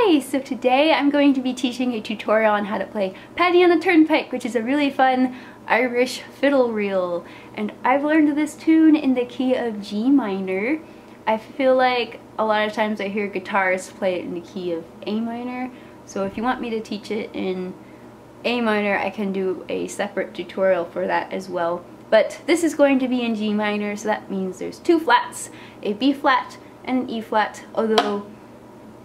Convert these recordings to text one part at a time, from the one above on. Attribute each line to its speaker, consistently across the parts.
Speaker 1: Hi! So today I'm going to be teaching a tutorial on how to play Paddy on the Turnpike, which is a really fun Irish fiddle reel. And I've learned this tune in the key of G minor. I feel like a lot of times I hear guitarists play it in the key of A minor. So if you want me to teach it in A minor, I can do a separate tutorial for that as well. But this is going to be in G minor, so that means there's two flats, a B flat and an E flat, although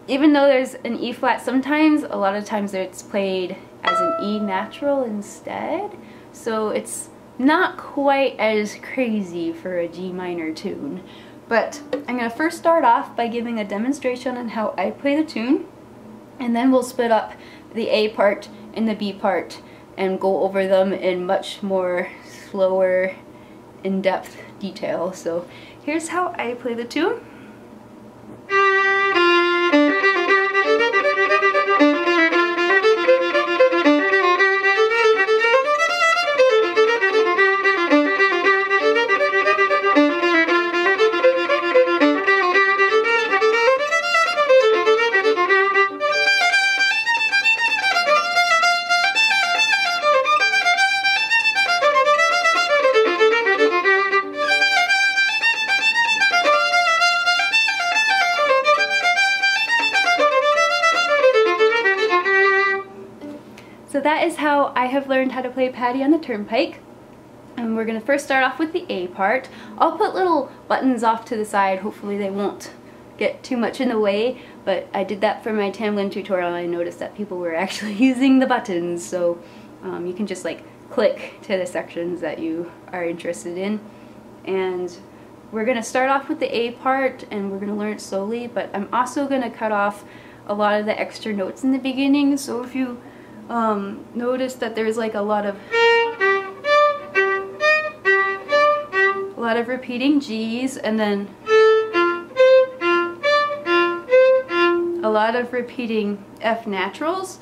Speaker 1: even though there's an E flat, sometimes, a lot of times it's played as an E natural instead, so it's not quite as crazy for a G minor tune. But I'm going to first start off by giving a demonstration on how I play the tune, and then we'll split up the A part and the B part and go over them in much more slower, in-depth detail. So here's how I play the tune. So that is how I have learned how to play Paddy on the Turnpike. And we're going to first start off with the A part. I'll put little buttons off to the side, hopefully they won't get too much in the way, but I did that for my tambourine tutorial and I noticed that people were actually using the buttons, so you can just like click to the sections that you are interested in. And we're going to start off with the A part and we're going to learn it slowly, but I'm also going to cut off a lot of the extra notes in the beginning, so if you notice that there's like a lot of repeating G's and then a lot of repeating F naturals,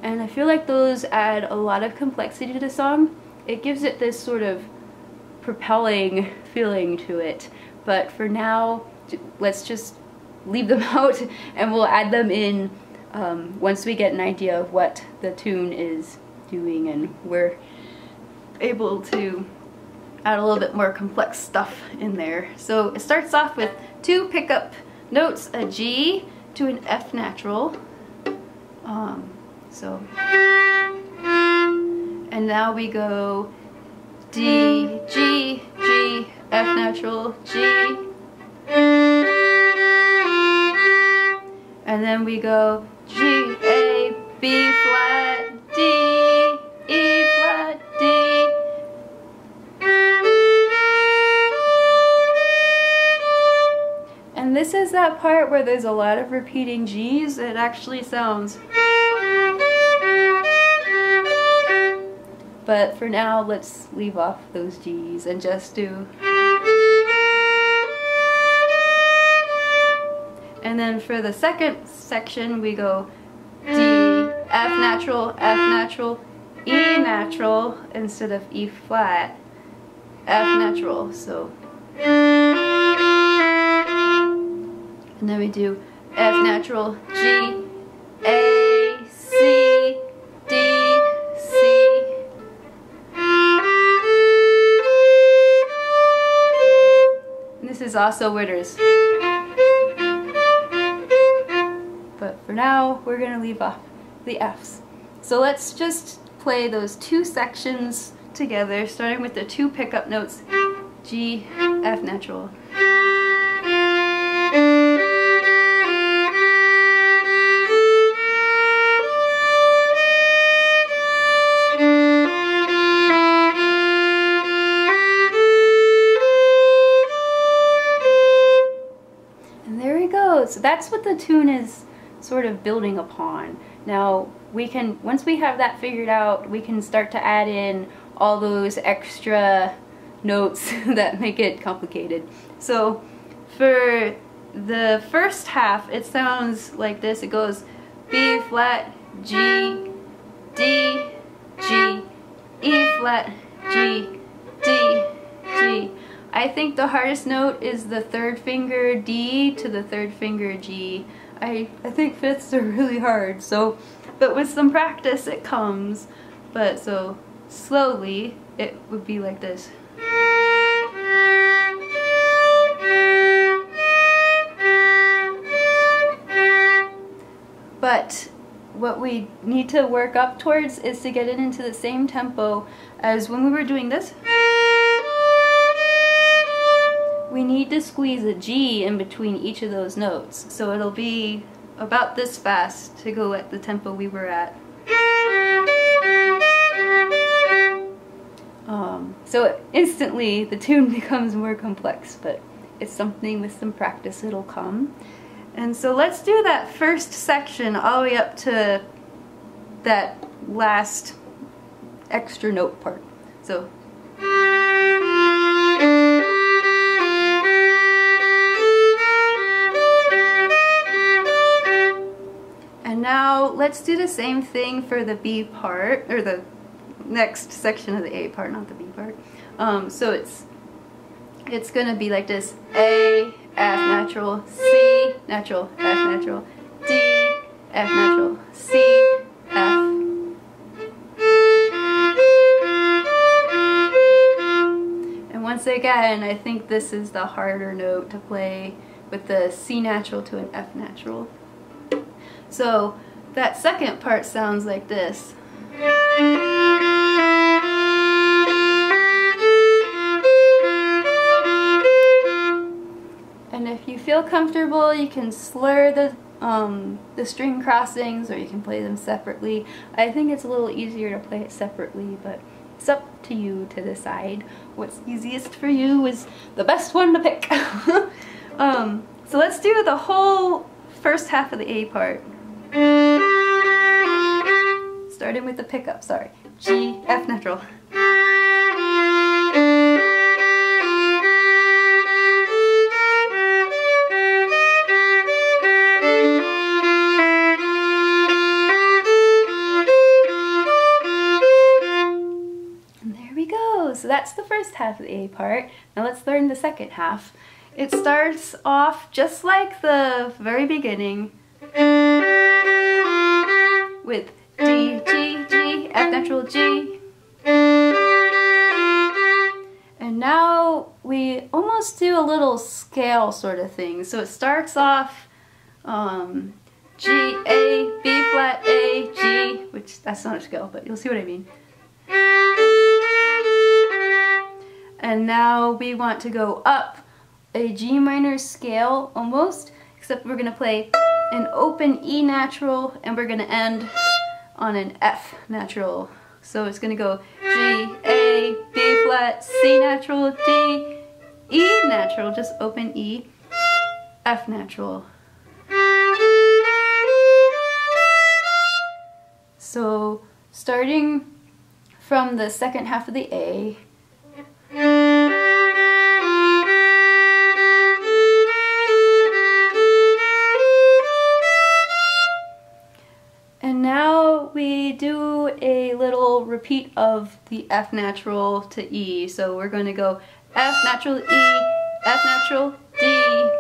Speaker 1: and I feel like those add a lot of complexity to the song. It gives it this sort of propelling feeling to it, but for now let's just leave them out and we'll add them in once we get an idea of what the tune is doing and we're able to add a little bit more complex stuff in there. So it starts off with two pickup notes, a G to an F natural. And now we go D, G, G, F natural, G. And then we go G, A, B flat, D, E flat, D. And this is that part where there's a lot of repeating G's. It actually sounds. But for now, let's leave off those G's and just do. And then for the second section, we go D, F natural, E natural, instead of E flat, F natural, so. And then we do F natural, G, A, C, D, C. And this is also where there's. But for now, we're going to leave off the F's. So let's just play those two sections together, starting with the two pickup notes, G, F natural. And there we go. So that's what the tune is sort of building upon. Now we can, once we have that figured out, we can start to add in all those extra notes that make it complicated. So for the first half it sounds like this. It goes B flat, G, D, G, E flat, G, D, G. I think the hardest note is the third finger D to the third finger G. I think fifths are really hard, so, but with some practice it comes. But so slowly it would be like this. But what we need to work up towards is to get it into the same tempo as when we were doing this. We need to squeeze a G in between each of those notes, so it'll be about this fast to go at the tempo we were at. So instantly the tune becomes more complex, but it's something with some practice it'll come. And so let's do that first section all the way up to that last extra note part. So. And now let's do the same thing for the B part, or the next section of the A part, not the B part. So it's gonna be like this: A, F natural, C natural, F natural, D, F natural, C, F. And once again, I think this is the harder note to play, with the C natural to an F natural. So that second part sounds like this. And if you feel comfortable, you can slur the string crossings, or you can play them separately. I think it's a little easier to play it separately, but it's up to you to decide what's easiest for you is the best one to pick. So let's do the whole first half of the A part. Starting with the pickup, sorry. G, F natural. So that's the first half of the A part. Now let's learn the second half. It starts off just like the very beginning with D, G, G, F natural, G. And now we almost do a little scale sort of thing. So it starts off G, A, B flat, A, G, which that's not a scale, but you'll see what I mean. And now we want to go up a G minor scale almost, except we're going to play an open E natural and we're going to end on an F natural. So it's going to go G, A, B flat, C natural, D, E natural, just open E, F natural. So starting from the second half of the A, and now we do a little repeat of the F natural to E. So we're going to go F natural, E, F natural, D,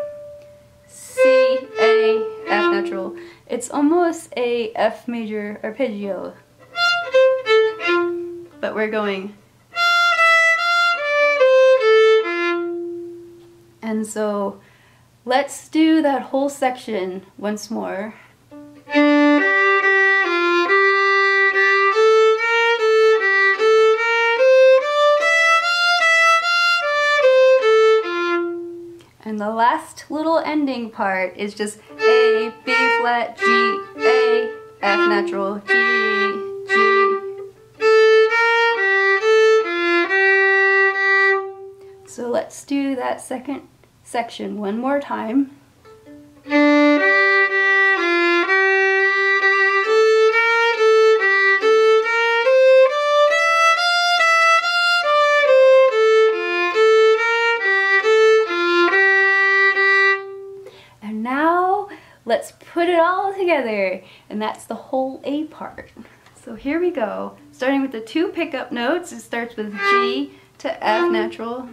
Speaker 1: C, A, F natural. It's almost a F major arpeggio, but we're going. And so let's do that whole section once more. And the last little ending part is just A, B flat, G, A, F natural, G, G. So let's do that second section one more time. And now let's put it all together, and that's the whole A part. So here we go. Starting with the two pickup notes, it starts with G to F natural.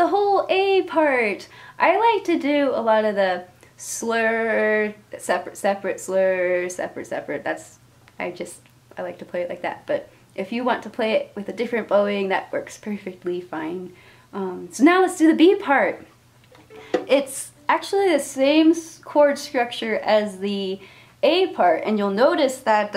Speaker 1: the whole A part. I like to do a lot of the slur, separate, separate, slur, separate, separate. I like to play it like that. But if you want to play it with a different bowing, that works perfectly fine. So now let's do the B part. It's actually the same chord structure as the A part, and you'll notice that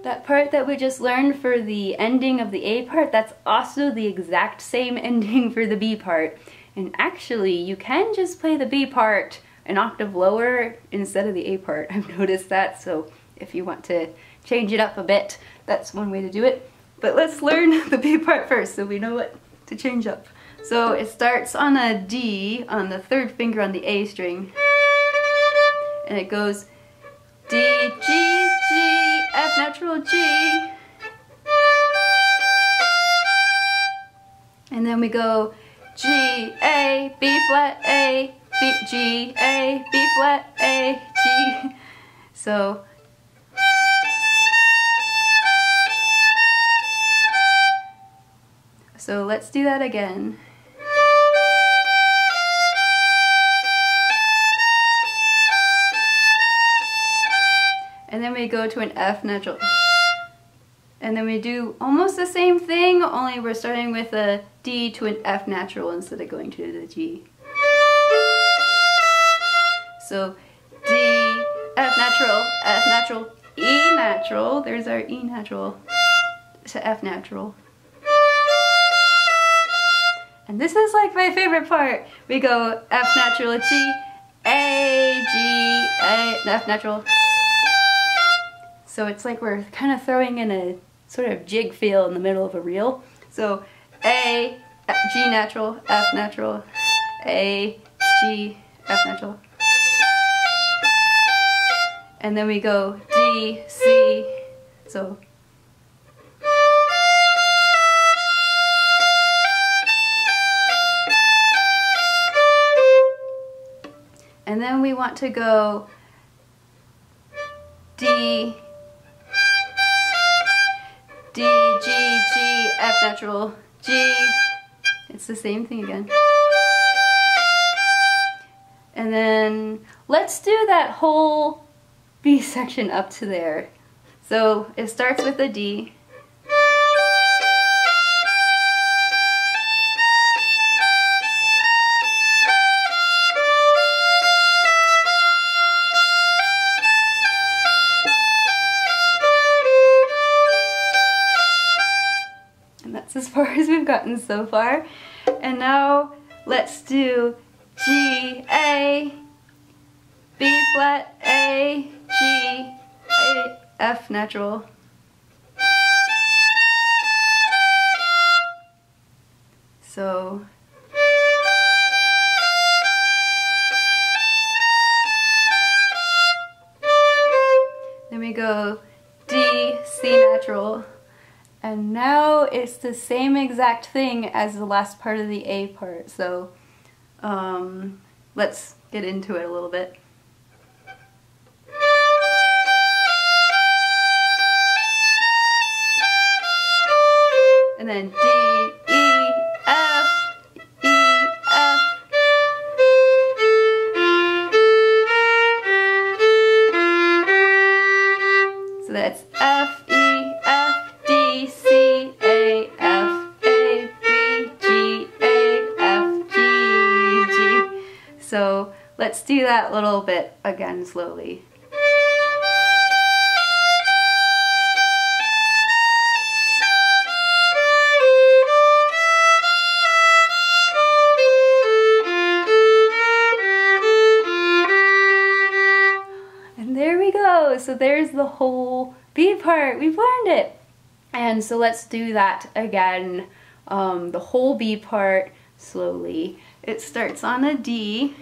Speaker 1: that part that we just learned for the ending of the A part, that's also the exact same ending for the B part. And actually, you can just play the B part an octave lower instead of the A part. I've noticed that, so if you want to change it up a bit, that's one way to do it. But let's learn the B part first so we know what to change up. So it starts on a D on the third finger on the A string, and it goes D, G, G, F natural, G, and then we go G, A, B flat, A, B, G, A, B flat, A, G. So let's do that again. And then we go to an F natural. And then we do almost the same thing, only we're starting with a D to an F natural instead of going to the G. So D, F natural, E natural, there's our E natural, to F natural. And this is like my favorite part. We go F natural, G, A, G, A, F natural. So it's like we're kind of throwing in a sort of jig feel in the middle of a reel. So A, G natural, F natural, A, G, F natural. And then we go D, C, so. And then we want to go D, D, G, G, F natural, G. It's the same thing again. And then let's do that whole B section up to there. So it starts with a D. As far as we've gotten so far. And now let's do G, A, B flat, A, G, A, F natural. So then we go D, C natural. And now it's the same exact thing as the last part of the A part. So let's get into it a little bit. And then D, E, F, E, F. So that's F, E, F, D, C, A, F, A, B, G, A, F, G, G. So let's do that little bit again slowly. And there we go. So there's the whole B part. We've learned it. And so let's do that again, the whole B part slowly. It starts on a D,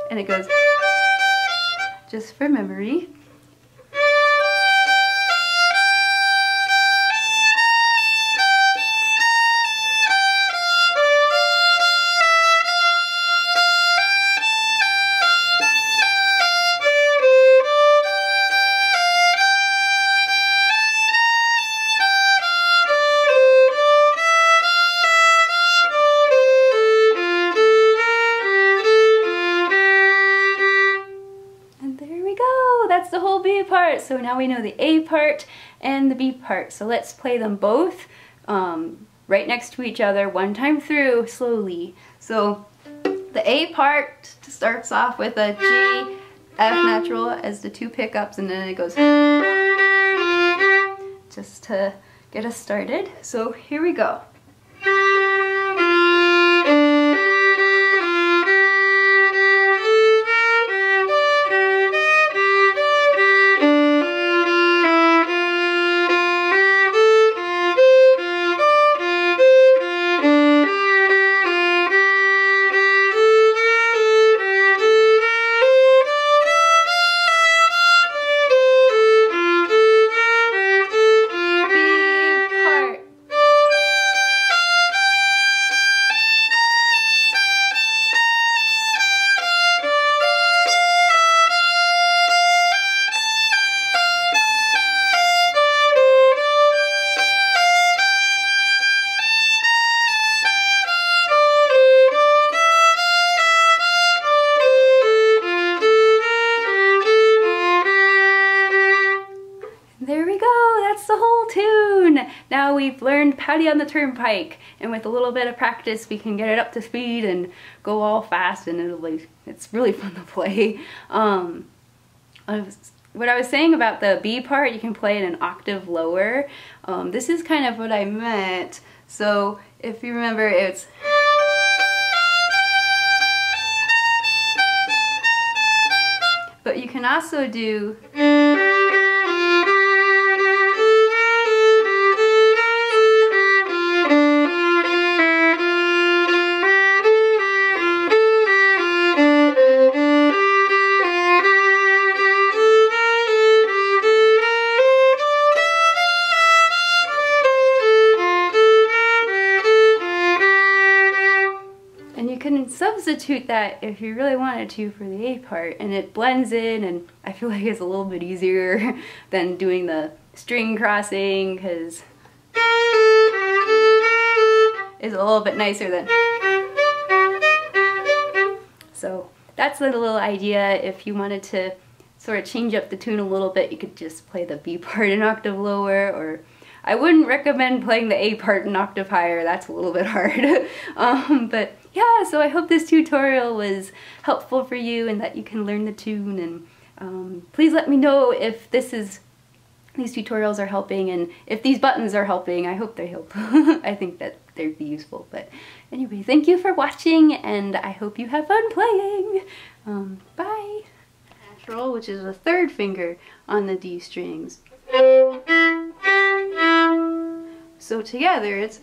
Speaker 1: and it goes, just for memory. A part. So now we know the A part and the B part. So let's play them both right next to each other one time through slowly. So the A part starts off with a G, F natural as the two pickups, and then it goes just to get us started. So here we go. There we go, that's the whole tune! Now we've learned Paddy on the Turnpike, and with a little bit of practice we can get it up to speed and go all fast, and it's really fun to play. What I was saying about the B part, you can play it an octave lower. This is kind of what I meant. So if you remember, it's but you can also do substitute that if you really wanted to for the A part, and it blends in, and I feel like it's a little bit easier than doing the string crossing because it's a little bit nicer than. So that's a little idea. If you wanted to sort of change up the tune a little bit, you could just play the B part an octave lower, or I wouldn't recommend playing the A part an octave higher. That's a little bit hard. But yeah, so I hope this tutorial was helpful for you and that you can learn the tune, and please let me know if these tutorials are helping, and if these buttons are helping. I hope they help. I think that they'd be useful. But anyway, thank you for watching, and I hope you have fun playing. Bye! Natural, which is the third finger on the D strings. So together it's